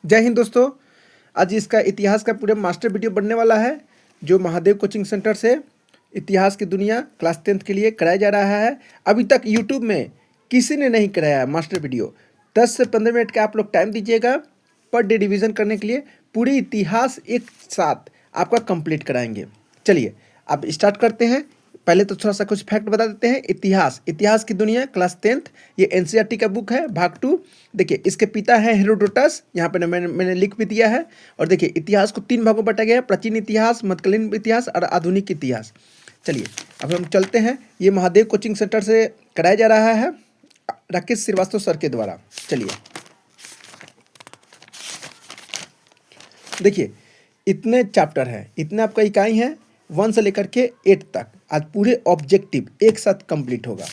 जय हिंद दोस्तों। आज इसका इतिहास का पूरा मास्टर वीडियो बनने वाला है जो महादेव कोचिंग सेंटर से इतिहास की दुनिया क्लास 10th के लिए कराया जा रहा है। अभी तक यूट्यूब में किसी ने नहीं कराया मास्टर वीडियो। 10 से 15 मिनट का आप लोग टाइम दीजिएगा पर डे रिवीजन करने के लिए। पूरी इतिहास एक साथ आपका कंप्लीट कराएंगे। चलिए अब स्टार्ट करते हैं। पहले तो थोड़ा सा कुछ फैक्ट बता देते हैं। इतिहास की दुनिया क्लास 10th, ये एनसीईआरटी का बुक है, भाग 2। देखिए इसके पिता हैं हेरोडोटस, यहाँ पे मैंने लिख भी दिया है। और देखिए इतिहास को 3 भागों में बांटा गया है: प्राचीन इतिहास, मध्यकालीन इतिहास और आधुनिक इतिहास। चलिए अब हम चलते हैं। ये महादेव कोचिंग सेंटर से कराया जा रहा है राकेश श्रीवास्तव सर के द्वारा। चलिए देखिए इतने चैप्टर हैं, इतने आपका इकाई हैं 1 से लेकर के 8 तक। आज पूरे ऑब्जेक्टिव एक साथ कंप्लीट होगा।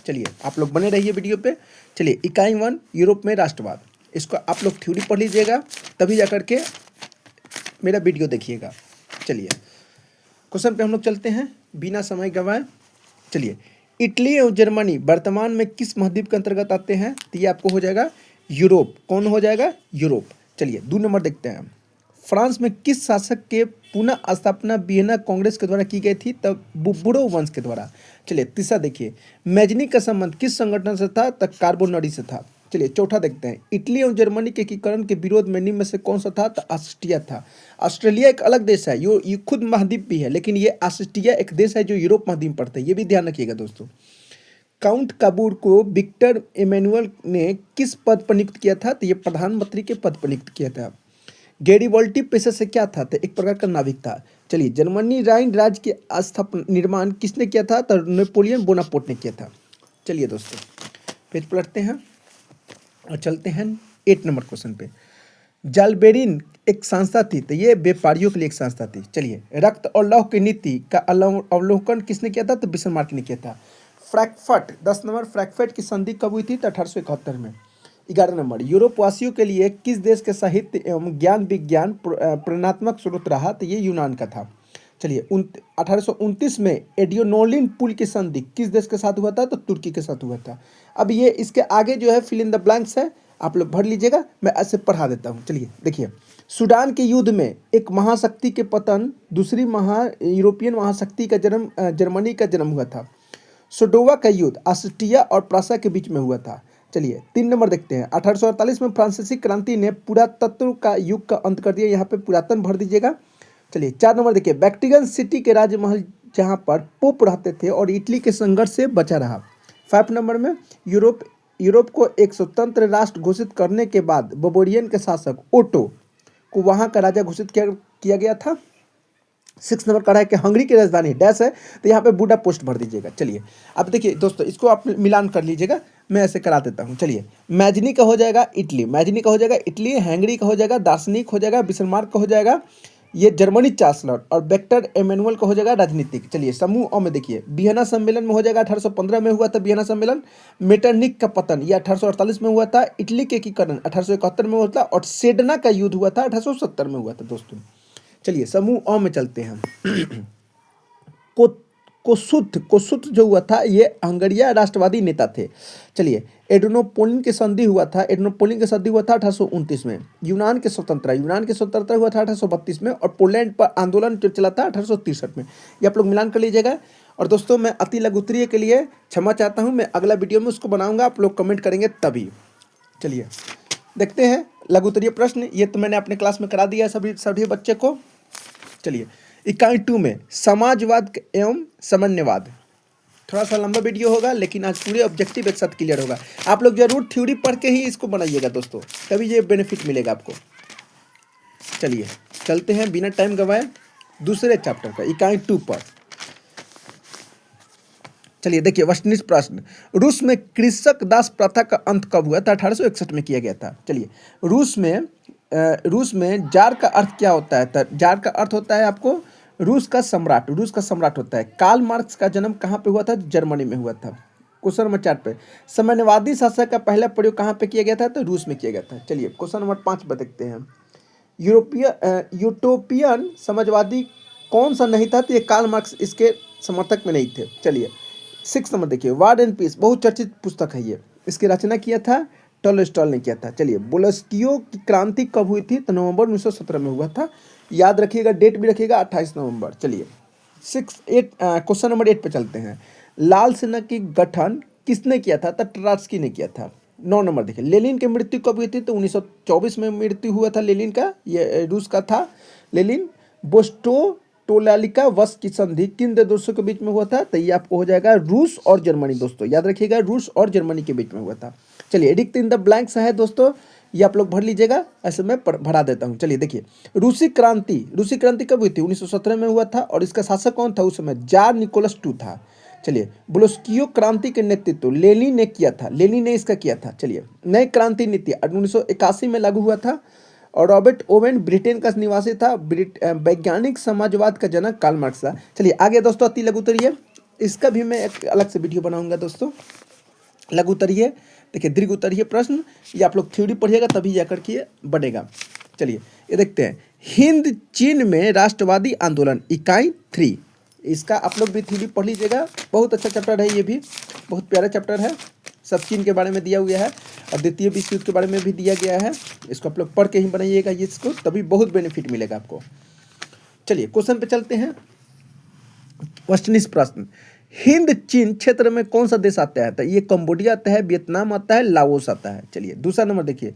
चलिए आप लोग बने रहिए वीडियो पे। चलिए इकाई 1 यूरोप में राष्ट्रवाद, इसको आप लोग थ्योरी पढ़ लीजिएगा तभी जा करके मेरा वीडियो देखिएगा। चलिए क्वेश्चन पे हम लोग चलते हैं बिना समय गंवाए। चलिए इटली और जर्मनी वर्तमान में किस महाद्वीप के अंतर्गत आते हैं? तो ये आपको हो जाएगा यूरोप। कौन हो जाएगा? यूरोप। चलिए 2 नंबर देखते हैं। फ्रांस में किस शासक के पुनः स्थापना वियना कांग्रेस के द्वारा की गई थी? तब बुबुरो वंश के द्वारा। चलिए तीसरा देखिए, मैजनी का संबंध किस संगठन से था? तब कार्बोनरी से था। चलिए चौथा देखते हैं, इटली और जर्मनी के एकीकरण के विरोध में निम्न में से कौन सा था? तो ऑस्ट्रिया था। ऑस्ट्रेलिया एक अलग देश है, ये खुद महाद्वीप भी है, लेकिन ये ऑस्ट्रिया एक देश है जो यूरोप महाद्वीप में पड़ता है। ये भी ध्यान रखिएगा दोस्तों। काउंट काबूर को विक्टर इमैनुअल ने किस पद पर नियुक्त किया था? तो ये प्रधानमंत्री के पद पर नियुक्त किया था। गैरिबॉल्टी पेशे से क्या था? तो एक प्रकार का नाविक था। चलिए जर्मनी राइन राज्य के स्थापना निर्माण किसने किया था? तो नेपोलियन बोनापार्ट ने किया था। चलिए दोस्तों पेज पलटते हैं और चलते हैं 8 नंबर क्वेश्चन पे। जालबेरिन एक संस्था थी, तो ये व्यापारियों के लिए एक संस्था थी। चलिए रक्त और लौह की नीति का अवलोकन किसने किया था? तो बिस्मार्क ने किया था। फ्रैंकफर्ट 10 नंबर, फ्रैंकफर्ट की संधि कब हुई थी? तो 1871 में। 11 नंबर, यूरोप वासियों के लिए किस देश के साहित्य एवं ज्ञान विज्ञान प्रेरणात्मक स्रोत रहा? तो ये यूनान का था। चलिए 1829 में एडियोनोलिन पुल की संधि किस देश के साथ हुआ था? तो तुर्की के साथ हुआ था। अब ये इसके आगे जो है फिल इन द ब्लैंक्स है, आप लोग भर लीजिएगा, मैं ऐसे पढ़ा देता हूँ। चलिए देखिए, सूडान के युद्ध में एक महाशक्ति के पतन, दूसरी यूरोपियन महाशक्ति का जन्म, जर्मनी का जन्म हुआ था। सोडोवा का युद्ध ऑस्ट्रिया और प्रासा के बीच में हुआ था। चलिए 3 नंबर देखते हैं। 1848 में फ्रांसीसी क्रांति ने पुरातत्व का युग का अंत कर दिया। यहाँ पे पुरातन भर दीजिएगा। चलिए 4 नंबर देखिए, वेटिकन सिटी के राजमहल जहाँ पर पोप रहते थे और इटली के संघर्ष से बचा रहा। 5 नंबर में, यूरोप को एक स्वतंत्र राष्ट्र घोषित करने के बाद बबोरियन के शासक ओटो को वहाँ का राजा घोषित किया गया था। 6 नंबर का है कि हंगरी की राजधानी डैश है, तो यहाँ पे बूडा पोस्ट भर दीजिएगा। चलिए अब देखिए दोस्तों, इसको आप मिलान कर लीजिएगा, मैं ऐसे करा देता हूँ। चलिए मैजनी का हो जाएगा इटली, हंगरी का हो जाएगा, दार्शनिक हो जाएगा, बिस्मार्क का हो जाएगा ये जर्मनी चांसलर, और विक्टर इमैनुअल का हो जाएगा राजनीतिक। चलिए समूह अ में देखिए, वियना सम्मेलन में हो जाएगा 1815 में हुआ था वियना सम्मेलन। मेटरनिक का पतन ये 1848 में हुआ था। इटली के एकीकरण 1871 में हुआ था और सेडना का युद्ध हुआ था 1870 में हुआ था दोस्तों। चलिए समूह अ में चलते हैं। कोसुत जो हुआ था ये हंगरिया राष्ट्रवादी नेता थे। चलिए एड्रिनोपोलिन की संधि हुआ था 1829 में। यूनान के स्वतंत्रता हुआ था 1832 में, और पोलैंड पर आंदोलन जो चला था 1863 में। ये आप लोग मिलान कर लीजिएगा। और दोस्तों मैं अति लघुत्तरीय के लिए क्षमा चाहता हूँ, मैं अगला वीडियो में उसको बनाऊंगा, आप लोग कमेंट करेंगे तभी। चलिए देखते हैं लघुत्तरीय प्रश्न, ये तो मैंने अपने क्लास में करा दिया सभी बच्चे को। चलिए इकाई 2 में समाजवाद एवं साम्यवाद, थोड़ा सा लंबा वीडियो होगा लेकिन आज पूरे ऑब्जेक्टिव एक साथ क्लियर होगा। आप लोग जरूर थ्योरी पढ़ के ही इसको बनाइएगा दोस्तों, तभी ये बेनिफिट मिलेगा आपको। चलिए चलते हैं बिना टाइम गवाए दूसरे चैप्टर पर, इकाई 2 पर। चलिए देखिए वस्तुनिष्ठ प्रश्न, रूस में कृषक दास प्रथा का अंत कब हुआ था? 1861 में किया गया था। चलिए रूस में जार का अर्थ क्या होता है? तो जार का अर्थ होता है आपको रूस का सम्राट होता है। कार्ल मार्क्स का जन्म कहाँ पे हुआ था? जर्मनी में हुआ था। क्वेश्चन नंबर 4 पे, साम्यवादी शासक का पहला प्रयोग कहाँ पे किया गया था? तो रूस में किया गया था। चलिए क्वेश्चन नंबर 5 पे देखते हैं, यूटोपियन समाजवादी कौन सा नहीं था? तो ये कार्ल मार्क्स इसके समर्थक में नहीं थे। चलिए 6 नंबर देखिए, वार एंड पीस बहुचर्चित पुस्तक है ये, इसकी रचना किया था टॉलस्टॉय ने किया था। चलिए, बोल्शेविकों की क्रांति कब हुई थी? तो नवंबर 1917 में हुआ था। याद रखिएगा, डेट भी रखिएगा 28 नवंबर। चलिए क्वेश्चन नंबर 8 पे चलते हैं। लाल सेना की गठन किसने किया था? तो ट्राट्स्की ने किया था। 9 नंबर देखिए, लेनिन की मृत्यु कब हुई थी? तो 1924 में मृत्यु हुआ था लेनिन का, ये रूस का था लेनिन। बोस्टो-टोलालिका वश की संधि किन दो देशों के बीच में हुआ था? तो ये आपको हो जाएगा रूस और जर्मनी। दोस्तों याद रखिएगा, रूस और जर्मनी के बीच में हुआ था। चलिए, एडिक्ट इन द ब्लैंक्स है दोस्तों, ये आप लोग भर लीजिएगा, ऐसे मैं भरा देता हूँ। चलिए देखिए, रूसी क्रांति कब हुई थी? 1917 में हुआ था। और इसका शासक कौन था उस समय? जार निकोलस II था। चलिए, बोल्शेविक क्रांति के नेतृत्व लेनिन ने किया था, लेनिन ने इसका किया था। चलिए, नई क्रांति नीति 1981 में लागू हुआ था। और रॉबर्ट ओवेन ब्रिटेन का निवासी था। वैज्ञानिक समाजवाद का जनक कार्ल मार्क्स था। चलिए आगे दोस्तों, अति लघु उत्तरीय, इसका भी मैं एक अलग से वीडियो बनाऊंगा दोस्तों। लघु उत्तरीय देखिए, दीर्घ उत्तरीय प्रश्न, ये आप लोग थ्योरी पढ़िएगा तभी जाकर के ये बढ़ेगा। चलिए ये देखते हैं, हिंद चीन में राष्ट्रवादी आंदोलन इकाई 3, इसका आप लोग भी थ्योरी पढ़ लीजिएगा। बहुत अच्छा चैप्टर है, ये भी बहुत प्यारा चैप्टर है। सब चीन के बारे में दिया हुआ है और द्वितीय विश्व युद्ध के बारे में भी दिया गया है। इसको आप लोग पढ़ के ही बनाइएगा ये इसको, तभी बहुत बेनिफिट मिलेगा आपको। चलिए क्वेश्चन पे चलते हैं। क्वेश्चन इस प्रश्न, हिंद चीन क्षेत्र में कौन सा देश आता है? तो ये कंबोडिया आता है, वियतनाम आता है, लाओस आता है। चलिए दूसरा नंबर देखिए,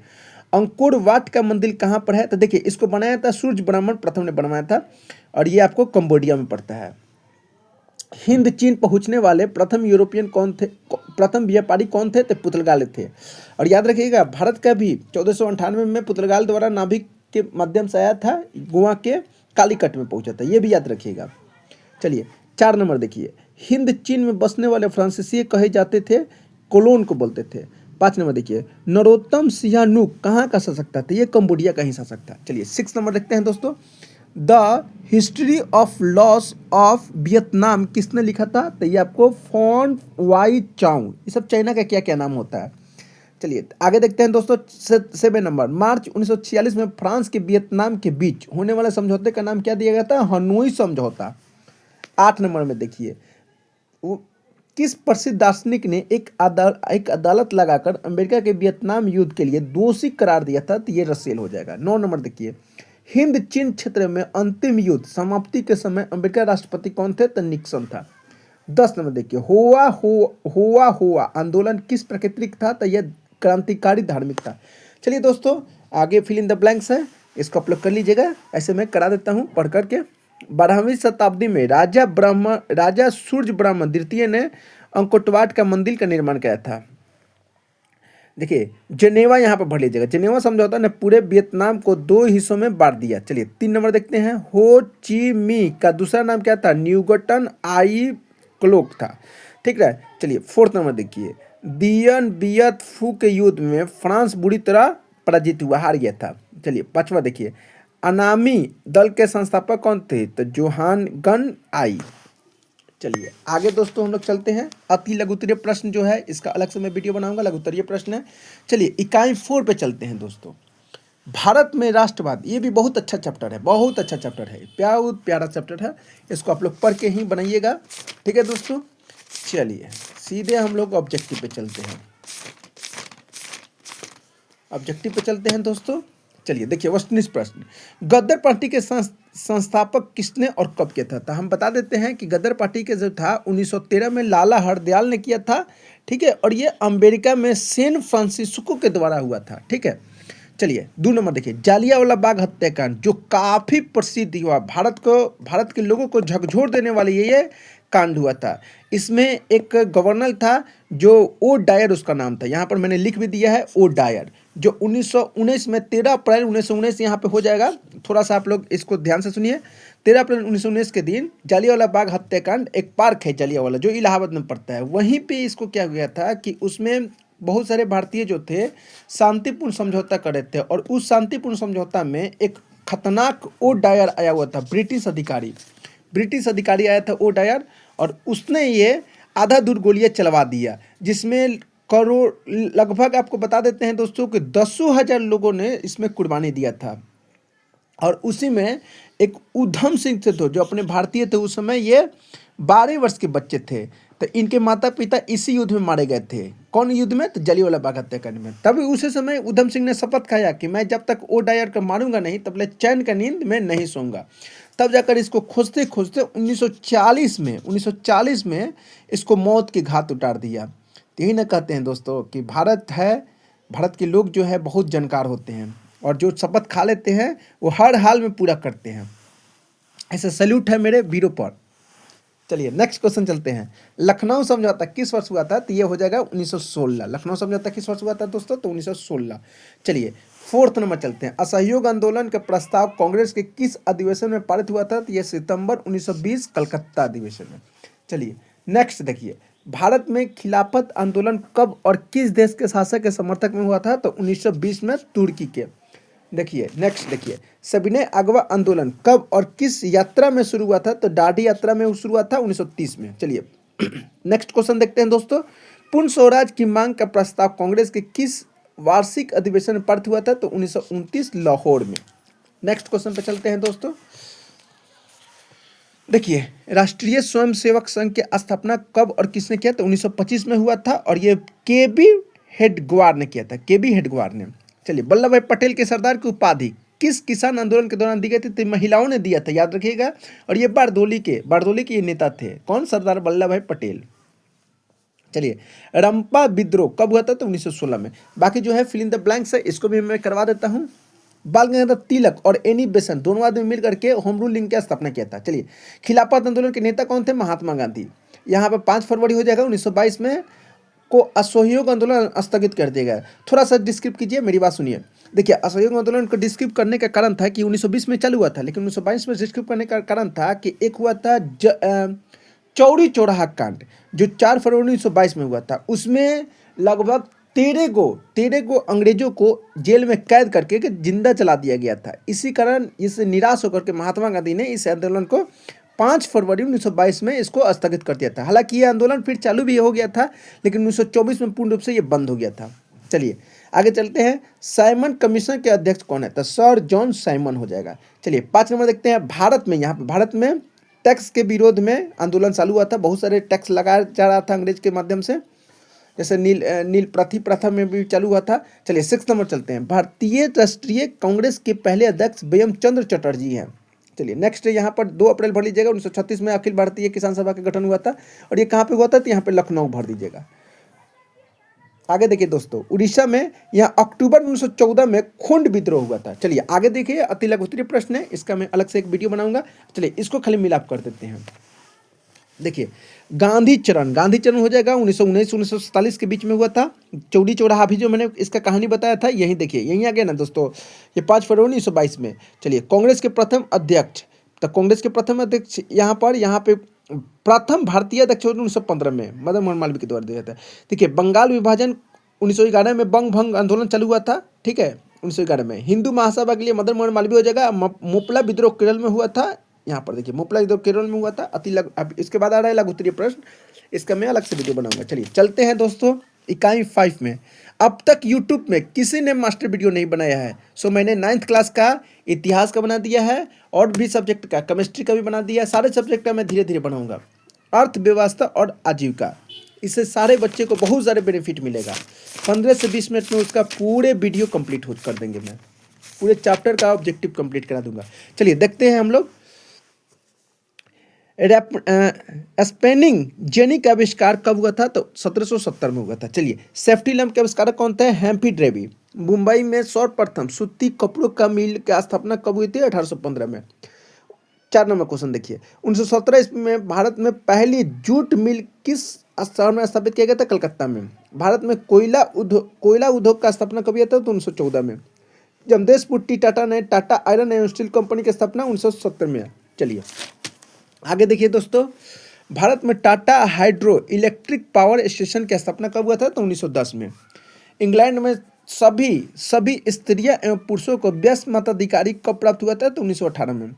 अंकोर वाट का मंदिर कहाँ पर है? तो देखिए, इसको बनाया था सूर्य ब्राह्मण प्रथम ने बनवाया था और ये आपको कंबोडिया में पड़ता है। हिंद चीन पहुंचने वाले प्रथम यूरोपियन कौन थे? प्रथम व्यापारी कौन थे? तो पुर्तगाल थे। और याद रखिएगा, भारत का भी 1498 में पुर्तगाल द्वारा नाभिक के माध्यम से आया था, गोवा के कालीकट में पहुंचा था, ये भी याद रखिएगा। चलिए 4 नंबर देखिए, हिंद चीन में बसने वाले फ्रांसीसी कहे जाते थे, कोलोन को बोलते थे। 5 नंबर देखिए, नरोत्तम सिहानुक कहाँ का शासक था? तो ये कंबोडिया का ही शासक था। चलिए 6 नंबर देखते हैं दोस्तों, the history of loss of Vietnam किसने लिखा था? तो ये आपको फोन वाई चाउ, ये सब चाइना का क्या क्या नाम होता है। चलिए आगे देखते हैं दोस्तों। 7 नंबर, मार्च 1946 में फ्रांस के वियतनाम के बीच होने वाले समझौते का नाम क्या दिया गया था? हनोई समझौता। 8 नंबर में देखिए, वो किस प्रसिद्ध दार्शनिक ने एक अदालत लगाकर अमेरिका के वियतनाम युद्ध के लिए दोषी करार दिया था? तो ये रसेल हो जाएगा। 9 नंबर देखिए, हिंद चीन क्षेत्र में अंतिम युद्ध समाप्ति के समय अमेरिका राष्ट्रपति कौन थे? तो निक्सन था। 10 नंबर देखिए, होआ आंदोलन किस प्रकृति था? तो यह क्रांतिकारी धार्मिक था। चलिए दोस्तों, आगे फिल इन द ब्लैंक्स है, इसको आप लोग कर लीजिएगा, ऐसे मैं करा देता हूँ पढ़ करके। 12वीं शताब्दी में राजा सूर्य ब्राह्मण द्वितीय ने अंकोटवाट का मंदिर का निर्माण किया था। देखिए जेनेवा यहाँ पर भर लीजिएगा, जेनेवा समझौता ने पूरे वियतनाम को 2 हिस्सों में बांट दिया। चलिए 3 नंबर देखते हैं, हो ची मी का दूसरा नाम क्या था? न्यूगटन आई क्लोक था। ठीक है। चलिए 4 नंबर देखिए, दियन बियत फू के युद्ध में फ्रांस बुरी तरह पराजित हुआ, हार गया था। चलिए 5वां देखिए, अनामी दल के संस्थापक कौन थे? तो जोहान गन आई। चलिए आगे दोस्तों हम लोग चलते हैं। अति लघुत्तरीय प्रश्न जो है इसका अलग से मैं वीडियो बनाऊंगा, लघुत्तरीय प्रश्न है। चलिए इकाई 4 पे चलते हैं दोस्तों। भारत में राष्ट्रवाद, ये भी बहुत अच्छा चैप्टर है, बहुत अच्छा चैप्टर है, बहुत प्यारा चैप्टर है, इसको आप लोग पढ़ के ही बनाइएगा। ठीक है दोस्तों। चलिए सीधे हम लोग ऑब्जेक्टिव पे चलते हैं, ऑब्जेक्टिव पे चलते हैं दोस्तों। चलिए देखिए, वस्तुनिष्ठ प्रश्न, गदर पार्टी के संस्थापक किसने और कब किया था? तो हम बता देते हैं कि गदर पार्टी के जो था 1913 में लाला हरदयाल ने किया था। ठीक है। और ये अमेरिका में सैन फ्रांसिस्को के द्वारा हुआ था। ठीक है। चलिए 2 नंबर देखिए, जालियांवाला बाग हत्याकांड जो काफ़ी प्रसिद्ध हुआ, भारत के लोगों को झकझोर देने वाली ये कांड हुआ था। इसमें एक गवर्नर था जो ओ डायर उसका नाम था, यहाँ पर मैंने लिख भी दिया है ओ डायर, जो 1919 में 13 अप्रैल 1919 यहाँ पे हो जाएगा। थोड़ा सा आप लोग इसको ध्यान से सुनिए। 13 अप्रैल 1919 के दिन जालियांवाला बाग हत्याकांड, एक पार्क है जालियांवाला जो इलाहाबाद में पड़ता है, वहीं पे इसको क्या गया था कि उसमें बहुत सारे भारतीय जो थे शांतिपूर्ण समझौता कर रहे थे, और उस शांतिपूर्ण समझौता में एक खतरनाक ओ डायर आया हुआ था, ब्रिटिश अधिकारी आया था ओ डायर, और उसने ये आधा दूर गोलियां चलवा दिया, जिसमें करोड़ लगभग आपको बता देते हैं दोस्तों कि 10,000 लोगों ने इसमें कुर्बानी दिया था। और उसी में एक उधम सिंह थे जो अपने भारतीय थे, उस समय ये 12 वर्ष के बच्चे थे। तो इनके माता पिता इसी युद्ध में मारे गए थे। कौन युद्ध में? तो जलियांवाला बाग हत्याकांड में। तभी उसी समय उधम सिंह ने शपथ खाया कि मैं जब तक ओडायर को मारूंगा नहीं तब तक चैन का नींद में नहीं सोऊंगा। तब जाकर इसको खोजते खोजते 1940 में इसको मौत के घाट उतार दिया। तो यही ना कहते हैं दोस्तों कि भारत है, भारत के लोग जो है बहुत जानकार होते हैं और जो शपथ खा लेते हैं वो हर हाल में पूरा करते हैं। ऐसा सैल्यूट है मेरे वीरों पर। चलिए नेक्स्ट क्वेश्चन चलते हैं। लखनऊ समझौता किस वर्ष हुआ था? तो ये हो जाएगा 1916। लखनऊ समझौता किस वर्ष हुआ था दोस्तों? तो 1916। चलिए फोर्थ नंबर चलते हैं। असहयोग आंदोलन का प्रस्ताव कांग्रेस के किस अधिवेशन में पारित हुआ था? तो ये सितंबर 1920 कलकत्ता अधिवेशन में। चलिए नेक्स्ट देखिए, भारत में खिलाफत आंदोलन कब और किस देश के शासक के समर्थक में हुआ था? तो 1920 में तुर्की के। देखिए नेक्स्ट देखिए, सविनय अगवा आंदोलन कब और किस यात्रा में शुरू हुआ था? तो दांडी यात्रा में शुरू हुआ था 1930 में। चलिए नेक्स्ट क्वेश्चन देखते हैं दोस्तों। पूर्ण स्वराज की मांग का प्रस्ताव कांग्रेस के किस वार्षिक अधिवेशन में पारित हुआ था? तो 1929 लाहौर में। नेक्स्ट क्वेश्चन पे चलते हैं दोस्तों। देखिए राष्ट्रीय स्वयंसेवक संघ की स्थापना कब और किसने किया? तो 1925 में हुआ था और ये केबी हेडगेवार ने किया था, केबी हेडगेवार ने। चलिए वल्लभ भाई पटेल के सरदार की उपाधि किस किसान आंदोलन के दौरान दी गई थी? तो महिलाओं ने दिया था, याद रखिएगा। और ये बारदोली के ये नेता थे। कौन? सरदार वल्लभ भाई पटेल। चलिए रंपा विद्रोह कब हुआ था? तो 1916 में। बाकी जो है फिल इन द ब्लैंक्स है, इसको भी मैं करवा देता हूँ। बाल गंगाधर तिलक और एनी बेसेंट दोनों आदमी मिल करके होम रूल लिंग की स्थापना किया था। चलिए खिलाफत आंदोलन के नेता कौन थे? महात्मा गांधी। यहाँ पे 5 फरवरी हो जाएगा 1922 में को असहयोग आंदोलन स्थगित कर दिया गया। थोड़ा सा डिस्क्रिप्ट कीजिए, मेरी बात सुनिए। देखिए असहयोग आंदोलन को डिस्क्रिप्ट करने का कारण था कि 1920 में चालू हुआ था, लेकिन 1922 में डिस्क्रिप्ट करने का कारण था कि एक हुआ था चौरी चौराहा कांड, जो 4 फरवरी 1922 में हुआ था। उसमें लगभग 13 गो अंग्रेजों को जेल में कैद करके जिंदा चला दिया गया था। इसी कारण इससे निराश होकर के महात्मा गांधी ने इस आंदोलन को 5 फरवरी 1922 में इसको स्थगित कर दिया था। हालांकि ये आंदोलन फिर चालू भी हो गया था, लेकिन 1924 में पूर्ण रूप से ये बंद हो गया था। चलिए आगे चलते हैं। साइमन कमीशन के अध्यक्ष कौन है? तो सर जॉन साइमन हो जाएगा। चलिए 5 नंबर देखते हैं। भारत में, यहाँ पे भारत में टैक्स के विरोध में आंदोलन चालू हुआ था। बहुत सारे टैक्स लगाया जा रहा था अंग्रेज के माध्यम से, जैसे नील प्रथा में भी चालू हुआ था। चलिए 6 नंबर चलते हैं। भारतीय राष्ट्रीय कांग्रेस के पहले अध्यक्ष बंकिम चंद्र चटर्जी हैं। चलिए नेक्स्ट यहाँ पर 2 अप्रैल भर लीजिएगा। 1936 में अखिल भारतीय किसान सभा का गठन हुआ था और ये कहाँ पे हुआ था? तो यहाँ पे लखनऊ भर दीजिएगा। आगे देखिए दोस्तों, उड़ीसा में यहाँ अक्टूबर 1914 में खूंड विद्रोह हुआ था। चलिए आगे देखिए, अति लघु उत्तरीय प्रश्न है, इसका मैं अलग से एक वीडियो बनाऊंगा। चलिए इसको खाली मिलाप कर देते हैं। देखिए गांधी चरण हो जाएगा 1919-1947 के बीच में हुआ था। चौरी चौराहा भी जो मैंने इसका कहानी बताया था, यही देखिए यहीं आ गया ना दोस्तों, ये 5 फरवरी 1922 में। चलिए कांग्रेस के प्रथम अध्यक्ष, तो कांग्रेस के प्रथम अध्यक्ष यहाँ पे प्रथम भारतीय अध्यक्ष 1915 में मदन मोहन मालवीय के द्वारा दिया था। देखिए बंगाल विभाजन 1911 में बंग भंग आंदोलन चालू हुआ था, ठीक है 1911 में। हिंदू महासभा के लिए मदन मोहन मालवीय हो जाएगा। मोपला विद्रोह केरल में हुआ था। यहाँ पर देखिए मोपला विद्रोह केरल में हुआ था। अब इसके बाद आ रहा है लघु उत्तरीय प्रश्न, इसका मैं अलग से वीडियो बनाऊंगा। चलिए चलते हैं दोस्तों इकाई 5 में। अब तक यूट्यूब में किसी ने मास्टर वीडियो नहीं बनाया है, सो मैंने 9th क्लास का इतिहास का बना दिया है और भी सब्जेक्ट का, केमिस्ट्री का भी बना दिया है। सारे सब्जेक्ट का मैं धीरे धीरे बनाऊंगा। अर्थव्यवस्था और आजीविका, इससे सारे बच्चे को बहुत सारे बेनिफिट मिलेगा। 15 से 20 मिनट में उसका पूरे वीडियो कंप्लीट कर देंगे। मैं पूरे चैप्टर का ऑब्जेक्टिव कंप्लीट करा दूंगा। चलिए देखते हैं हम लोग। स्पेनिंग जेनी का आविष्कार कब हुआ था? तो 1770 में हुआ था। चलिए सेफ्टी लैम्प के आविष्कारक कौन थे? Humphrey Davy. मुंबई में सर्वप्रथम सूती कपड़ों का मिल की स्थापना कब हुई थी? 1815 में। 4 नंबर क्वेश्चन देखिए। 1917 ईस्वी में भारत में पहली जूट मिल किस शहर में स्थापित किया गया था? कलकत्ता में। भारत में कोयला उद्योग का स्थापना कब हुआ था? तो 1914 में। जमशेदपुर टी टाटा ने Tata iron and steel company की स्थापना 1970 में। चलिए आगे देखिए दोस्तों, भारत में Tata hydro electric power station की स्थापना कब हुआ था? तो 1910 में। इंग्लैंड में सभी स्त्रियां एवं पुरुषों को व्यस्त मताधिकारी कब प्राप्त हुआ था? तो 1918 में।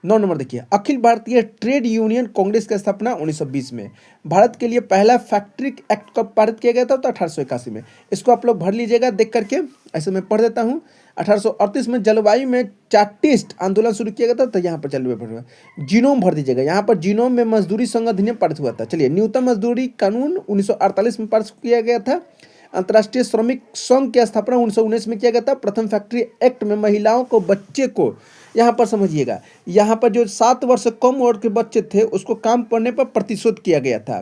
9 नंबर देखिए, अखिल भारतीय ट्रेड यूनियन कांग्रेस की स्थापना 1920 में। भारत के लिए पहला फैक्ट्री एक्ट कब पारित किया गया था? तो 1881 में। इसको आप लोग भर लीजिएगा देख करके, ऐसे मैं पढ़ देता हूँ। 1838 में जलवायु में चार्टिस्ट आंदोलन शुरू किया गया था, तो यहाँ पर जलवायु भर हुआ। जीनोम भर दीजिएगा, यहाँ पर जीनोम में मजदूरी संघ अधिनियम पारित हुआ था। चलिए, न्यूनतम मजदूरी कानून 1948 में पारित किया गया था। अंतर्राष्ट्रीय श्रमिक संघ की स्थापना 1919 में किया गया था। प्रथम फैक्ट्री एक्ट में महिलाओं को, बच्चे को, यहाँ पर समझिएगा, यहाँ पर जो 7 वर्ष से कम उम्र के बच्चे थे उसको काम करने पर प्रतिशोध किया गया था।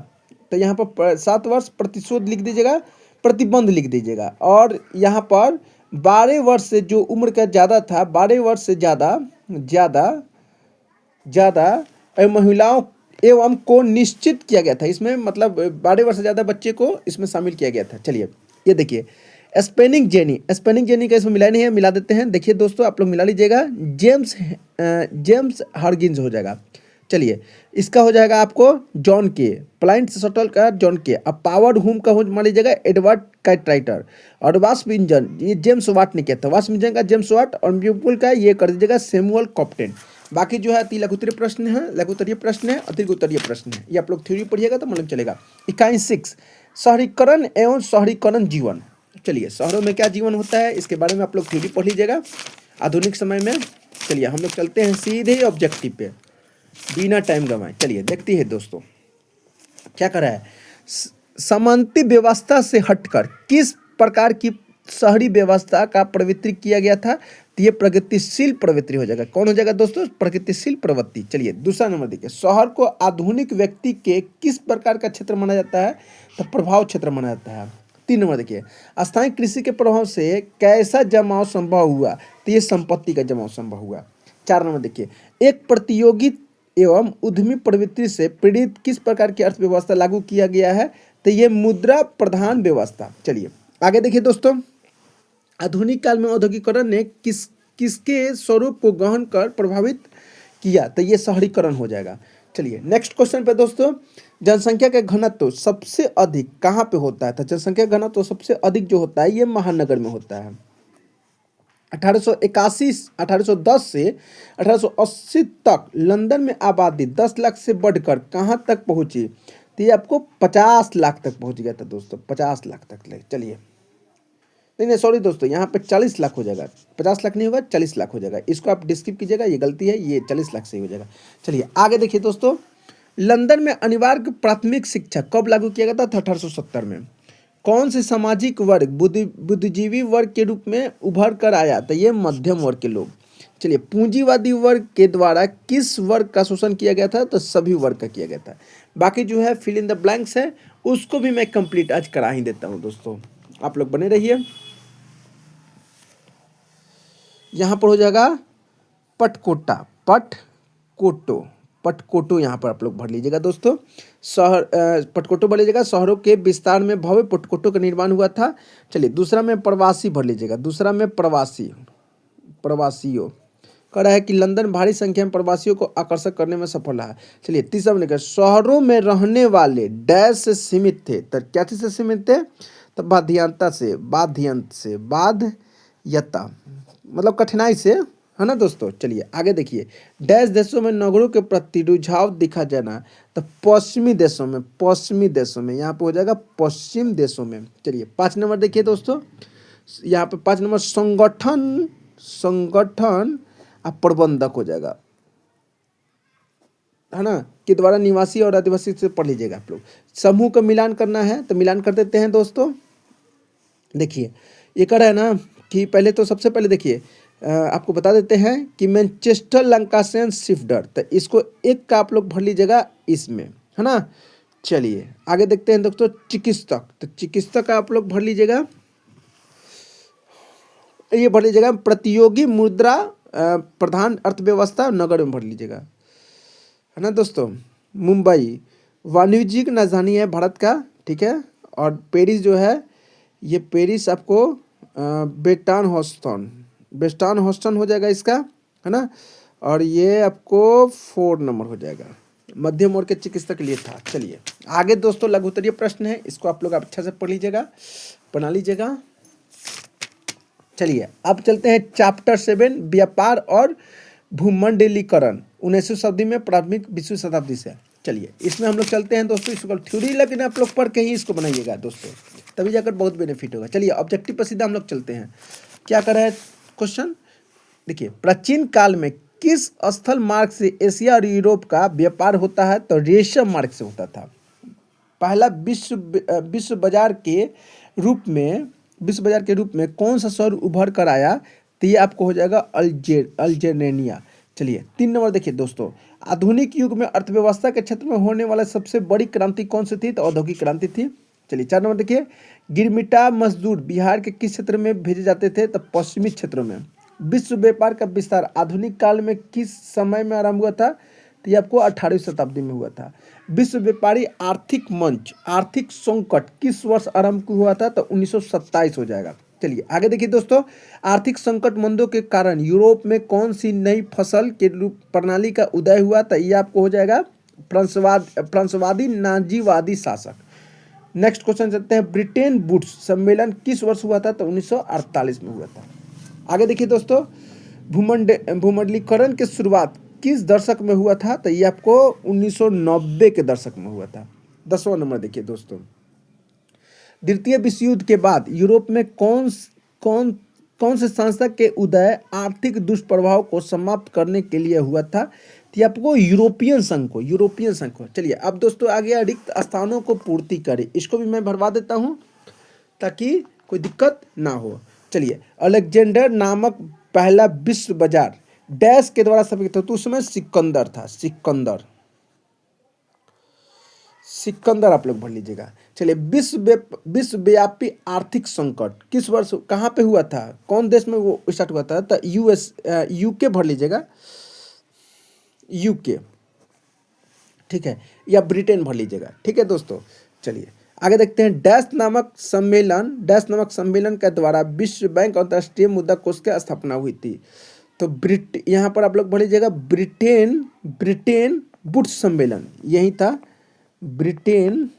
तो यहाँ पर 7 वर्ष प्रतिशोध लिख दीजिएगा, प्रतिबंध लिख दीजिएगा। और यहाँ पर 12 वर्ष से जो उम्र का ज़्यादा था, 12 वर्ष से ज़्यादा महिलाओं एवं को निश्चित किया गया था। इसमें मतलब 12 वर्ष से ज़्यादा बच्चे को इसमें शामिल किया गया था। चलिए, ये देखिए स्पेनिंग जेनी का इसमें मिला नहीं है, मिला देते हैं। देखिए दोस्तों, आप लोग मिला लीजिएगा, जेम्स हर्गिन्स हो जाएगा। चलिए, इसका हो जाएगा आपको जॉन के, प्लाइंट शटल का जॉन के। अब पावर्ड होम का हो मान लीजिएगा एडवर्ड कैटराइटर। और वाष्प इंजन ये जेम्स वाट ने किया था, वाष्प इंजन का जेम्स वाट। और म्यूपुल का ये कर दीजिएगा सैमुअल कॉप्टेन। बाकी जो है लघु उत्तरीय प्रश्न है, लघु उत्तरीय प्रश्न है, अतिरिक्त उत्तरीय प्रश्न है। ये आप लोग थ्योरी पढ़िएगा तो मालूम चलेगा। इकाई 6 शहरीकरण एवं शहरीकरण जीवन। चलिए, शहरों में क्या जीवन होता है इसके बारे में आप लोग थ्योरी पढ़ लीजिएगा आधुनिक समय में। चलिए, हम लोग चलते हैं सीधे ऑब्जेक्टिव पे बिना टाइम गंवाए। चलिए, देखते हैं दोस्तों क्या कर रहा है। सामंती व्यवस्था से हटकर किस प्रकार की शहरी व्यवस्था का प्रवृत्ति किया गया था, तो ये प्रगतिशील प्रवृत्ति हो जाएगा। कौन हो जाएगा दोस्तों? प्रगतिशील प्रवृत्ति। चलिए, दूसरा नंबर देखिए, शहर को आधुनिक व्यक्ति के किस प्रकार का क्षेत्र माना जाता है, तो प्रभाव क्षेत्र माना जाता है। 3 नंबर देखिए, स्थायी कृषि के प्रभाव से कैसा जमाव संभव हुआ, तो ये संपत्ति का जमाव संभव हुआ। 4 नंबर देखिए, एक प्रतियोगी एवं उद्यमी प्रवृत्ति से पीड़ित किस प्रकार की अर्थव्यवस्था लागू किया गया है, तो ये मुद्रा प्रधान व्यवस्था। चलिए, आगे देखिए दोस्तों, आधुनिक काल में औद्योगिकरण ने किसके स्वरूप को ग्रहण कर प्रभावित किया, तो ये शहरीकरण हो जाएगा। चलिए, नेक्स्ट क्वेश्चन पे दोस्तों, जनसंख्या का घनत्व सबसे अधिक कहाँ पे होता है, तो जनसंख्या घनत्व सबसे अधिक जो होता है ये महानगर में होता है। 1810 से 1880 तक लंदन में आबादी 10 लाख से बढ़कर कहाँ तक पहुंची, तो ये आपको 50 लाख तक पहुंच गया था दोस्तों, 50 लाख तक ले। चलिए, नहीं सॉरी दोस्तों, यहाँ पे 40 लाख हो जाएगा, 50 लाख नहीं होगा, 40 लाख हो जाएगा। इसको आप डिस्क्रिप कीजिएगा, ये गलती है, ये 40 लाख सही हो जाएगा। चलिए, आगे देखिए दोस्तों, लंदन में अनिवार्य प्राथमिक शिक्षा कब लागू किया गया था, 1870 में। कौन से सामाजिक वर्ग बुद्धिजीवी वर्ग के रूप में उभर कर आया, तो ये मध्यम वर्ग के लोग। चलिए, पूंजीवादी वर्ग के द्वारा किस वर्ग का शोषण किया गया था, तो सभी वर्ग का किया गया था। बाकी जो है फिल इन द ब्लैंक्स है, उसको भी मैं कंप्लीट आज करा ही देता हूँ दोस्तों, आप लोग बने रहिए। यहाँ पर हो जाएगा पटकोटा, पटकोटो यहाँ पर आप लोग भर लीजिएगा दोस्तों। पटकोटो भर लीजिएगा, शहरों के विस्तार में भव्य पटकोटो का निर्माण हुआ था। चलिए, दूसरा में प्रवासी भर लीजिएगा, दूसरा में प्रवासियों कह रहा है कि लंदन भारी संख्या में प्रवासियों को आकर्षक करने में सफल रहा। चलिए, तीसरा में देखिए, शहरों में रहने वाले डैश से सीमित थे, तो क्या चीज से सीमित थे, तो बाध्यता से, बाध्यता मतलब कठिनाई से, है ना दोस्तों। चलिए, आगे देखिए, डैश देशों में नगरों के प्रति रुझाव दिखा जाना, तो पश्चिमी देशों में यहाँ पे हो जाएगा पश्चिम देशों में। चलिए, 5 नंबर देखिए दोस्तों, यहाँ पे 5 नंबर संगठन प्रबंधक हो जाएगा, है ना, के द्वारा निवासी और आदिवासी से पढ़ लीजिएगा आप लोग। समूह का मिलान करना है तो मिलान कर देते हैं दोस्तों। देखिए, ये कर रहा है ना कि पहले तो सबसे पहले देखिए, आपको बता देते हैं कि मैनचेस्टर लंकाशायर शिफ्टर, तो इसको एक का आप लोग भर लीजिएगा इसमें, है ना। चलिए, आगे देखते हैं दोस्तों, चिकित्सक, तो चिकित्सक का आप लोग भर लीजिएगा, ये भर लीजिएगा प्रतियोगी मुद्रा प्रधान अर्थव्यवस्था, नगर में भर लीजिएगा, है ना दोस्तों। मुंबई वाणिज्यिक राजधानी है भारत का, ठीक है। और पेरिस जो है, ये पेरिस आपको बेस्टान हॉस्टन हो जाएगा इसका, है ना। और ये आपको 4 नंबर हो जाएगा, मध्यम वर्ग के चिकित्सक के लिए था। चलिए, आगे दोस्तों लघु उत्तरीय प्रश्न है, इसको आप लोग अच्छा से पढ़ लीजिएगा, बना लीजिएगा। चलिए, अब चलते हैं चैप्टर 7, व्यापार और भूमंडलीकरण, 19वीं शताब्दी में प्राथमिक 20वीं शताब्दी से। चलिए, इसमें हम लोग चलते हैं दोस्तों, इसको थ्योरी लेकिन आप लोग पढ़ के ही इसको बनाइएगा दोस्तों, तभी जाकर बहुत बेनिफिट होगा। चलिए, ऑब्जेक्टिव पर सीधा हम लोग चलते हैं। क्या कर रहा है, क्वेश्चन देखिए, प्राचीन काल में किस स्थल मार्ग से एशिया और यूरोप का व्यापार होता है? तो रेशम मार्ग से होता था। पहला विश्व बाजार के विश्व बाजार के रूप में कौन सा शहर उभर कर आया? तो ये आपको हो जाएगा अल्जेरिया। चलिए 3 नंबर देखिए दोस्तों, आधुनिक युग में अर्थव्यवस्था के क्षेत्र में होने वाला सबसे बड़ी क्रांति कौन सी थी? तो औद्योगिक क्रांति थी। चलिए 4 नंबर देखिए, गिरमिटा मजदूर बिहार के किस क्षेत्र में भेजे जाते थे? तो पश्चिमी क्षेत्रों में। विश्व व्यापार का विस्तार आधुनिक काल में किस समय में आरंभ हुआ था? तो ये आपको 18वीं शताब्दी में हुआ था। विश्व व्यापारी आर्थिक मंच, आर्थिक संकट किस वर्ष आरंभ हुआ था? तो 1927 हो जाएगा। चलिए आगे देखिए दोस्तों, आर्थिक संकट मंदों के कारण यूरोप में कौन सी नई फसल के रूप प्रणाली का उदय हुआ? तो ये आपको हो जाएगा फ्रांसवादी नाजीवादी शासक। नेक्स्ट क्वेश्चन चलते हैं, ब्रिटेन वुड्स सम्मेलन किस वर्ष हुआ था? तो 1948 में हुआ था। आगे देखिए दोस्तों, भूमंडलीकरण की शुरुआत किस दशक में हुआ था? तो ये आपको 1990 के दशक में हुआ था। 10वां नंबर देखिए दोस्तों, द्वितीय विश्व युद्ध के बाद यूरोप में कौन से संस्था के उदय आर्थिक दुष्प्रभाव को समाप्त करने के लिए हुआ था? तो आपको यूरोपियन संघ को। चलिए अब दोस्तों आगे रिक्त स्थानों को पूर्ति करें, इसको भी मैं भरवा देता हूं ताकि कोई दिक्कत ना हो। चलिए, अलेक्जेंडर नामक पहला विश्व बाजार डैश के द्वारा स्थापित था? तो उसमें सिकंदर था। सिकंदर आप लोग भर लीजिएगा। चलिए, विश्वव्यापी आर्थिक संकट किस वर्ष कहाँ पे हुआ था? कौन देश में वो स्टार्ट हुआ था? तो यूके भर लीजिएगा, यूके, ठीक है, या ब्रिटेन भर लीजिएगा। ठीक है दोस्तों, चलिए आगे देखते हैं, डैश नामक सम्मेलन के द्वारा विश्व बैंक अंतर्राष्ट्रीय मुद्रा कोष की स्थापना हुई थी? तो यहाँ पर आप लोग भर लीजिएगा, ब्रिटेन वुड्स सम्मेलन यही था, ब्रिटेन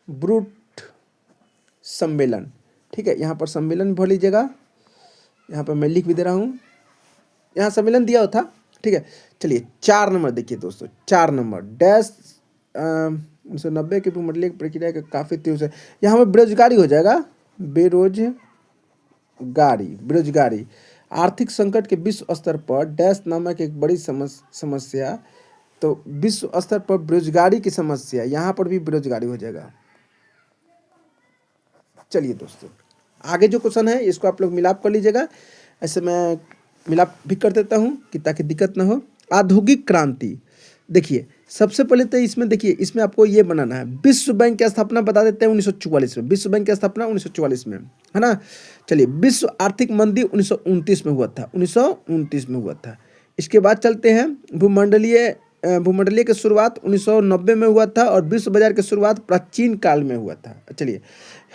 ब्रूट सम्मेलन। ठीक है, यहाँ पर सम्मेलन भर लीजिएगा, यहाँ पर मैं लिख भी दे रहा हूँ, यहाँ सम्मेलन दिया हुआ था। ठीक है, चलिए 4 नंबर देखिए दोस्तों, 4 नंबर डैश 1990 की भूमंडलीय प्रक्रिया के काफ़ी तीव्र से, यहाँ पर बेरोजगारी हो जाएगा, बेरोजगारी आर्थिक संकट के विश्व स्तर पर डैश नामक एक बड़ी समस्या। तो विश्व स्तर पर बेरोजगारी की समस्या, यहाँ पर भी बेरोजगारी हो जाएगा। चलिए दोस्तों, आगे जो क्वेश्चन है इसको आप लोग मिलाप कर लीजिएगा, ऐसे मैं मिलाप भी कर देता हूँ कि ताकि दिक्कत ना हो। औद्योगिक क्रांति देखिए, सबसे पहले तो इसमें देखिए, इसमें आपको ये बनाना है, विश्व बैंक की स्थापना बता देते हैं 1944 में, विश्व बैंक की स्थापना 1944 में, है ना। चलिए, विश्व आर्थिक मंदी 1929 में हुआ था, 1929 में हुआ था। इसके बाद चलते हैं, भूमंडलीय की शुरुआत 1990 में हुआ था और विश्व बाजार की शुरुआत प्राचीन काल में हुआ था। चलिए,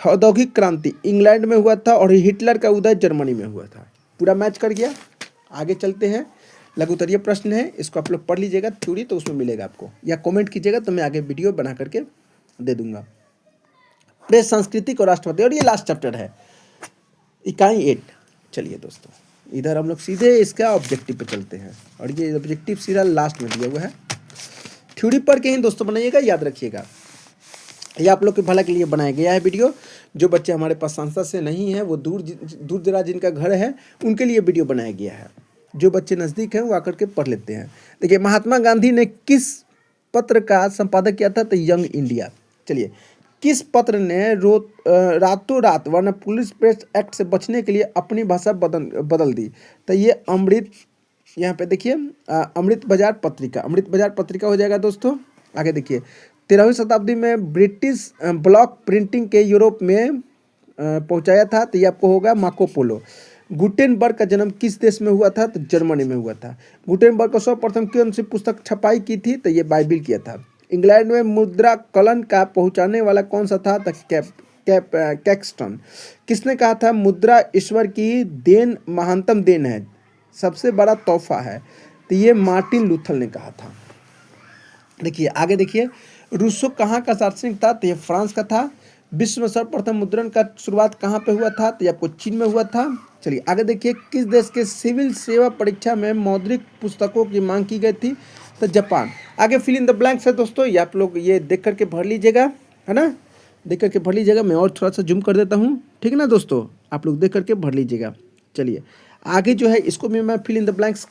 औद्योगिक क्रांति इंग्लैंड में हुआ था और हिटलर का उदय जर्मनी में हुआ था। पूरा मैच कर गया। आगे चलते हैं, लघु उत्तरीय प्रश्न है, इसको आप लोग पढ़ लीजिएगा थ्योरी, तो उसमें मिलेगा आपको, या कमेंट कीजिएगा तो मैं आगे वीडियो बना करके दे दूंगा। प्रेस, सांस्कृतिक और राष्ट्रपति, और ये लास्ट चैप्टर है, इकाई 8। चलिए दोस्तों, इधर हम लोग सीधे इसका ऑब्जेक्टिव पे चलते हैं, और ये ऑब्जेक्टिव सीधा लास्ट में दिया हुआ है। थ्योरी पढ़ के ही दोस्तों बनाइएगा, याद रखिएगा, ये आप लोग के भला के लिए बनाया गया है वीडियो। जो बच्चे हमारे पास संस्था से नहीं है, वो दूर दराज जिनका घर है, उनके लिए वीडियो बनाया गया है। जो बच्चे नज़दीक हैं वो आकर के पढ़ लेते हैं। देखिए, महात्मा गांधी ने किस पत्र का संपादक किया था? तो यंग इंडिया। चलिए, किस पत्र ने रातों रात वरना पुलिस प्रेस एक्ट से बचने के लिए अपनी भाषा बदल दी? तो ये अमृत, यहाँ पे देखिए अमृत बाजार पत्रिका हो जाएगा दोस्तों। आगे देखिए, 13वीं शताब्दी में ब्रिटिश ब्लॉक प्रिंटिंग के यूरोप में पहुंचाया था, तो ये आपको होगा मार्को पोलो। गुटेनबर्ग का जन्म किस देश में हुआ था? तो जर्मनी में हुआ था। गुटेनबर्ग को सर्वप्रथम कौन सी पुस्तक छपाई की थी? तो ये बाइबिल किया था। इंग्लैंड में मुद्रा कलन का पहुंचाने वाला कौन सा था? तो कैक्सटन। किसने कहा था मुद्रा ईश्वर की देन, महानतम देन है, सबसे बड़ा तोहफा है? तो ये मार्टिन लूथर ने कहा था। देखिए आगे देखिए, रूसो कहाँ का दार्शनिक था? तो ये फ्रांस का था। विश्व में सर्वप्रथम मुद्रण का शुरुआत कहाँ पे हुआ था? तो ये आपको चीन में हुआ था। चलिए आगे देखिए, किस देश के सिविल सेवा परीक्षा में मौद्रिक पुस्तकों की मांग की गई थी? तो जापान। आगे फिल इन द ब्लैंक्स है दोस्तों, ये आप लोग ये देख करके भर लीजिएगा, है ना, देख करके भर लीजिएगा। मैं और थोड़ा सा जूम कर देता हूँ, ठीक है ना दोस्तों। आप लोग देख करके भर लीजिएगा। चलिए आगे जो है इसको भी मैं fill in the blanks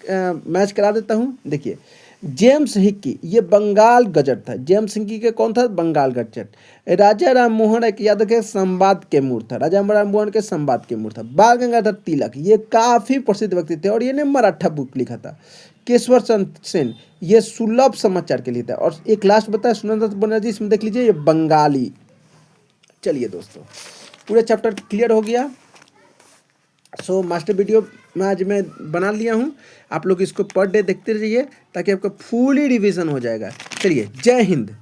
match करा देता हूँ। देखिए जेम्स हिक्की, ये बंगाल गजट था। जेम्स हिक्की के कौन था? बंगाल गजट। राजा राम मोहन एक याद रखें संवाद के मूल था। राजा राम मोहन के संवाद के मूल था। बाल गंगाधर तिलक, ये काफ़ी प्रसिद्ध व्यक्ति थे और ये ने मराठा बुक लिखा था। केशवर चंद्र सेन, ये सुलभ समाचार के लिए था। और एक लास्ट बताया सुरेंद्र बनर्जी, इसमें देख लीजिए ये बंगाली। चलिए दोस्तों पूरे चैप्टर क्लियर हो गया। मास्टर वीडियो में आज मैं बना लिया हूँ, आप लोग इसको पर डे देखते रहिए ताकि आपका फुली रिवीजन हो जाएगा। चलिए जय हिंद।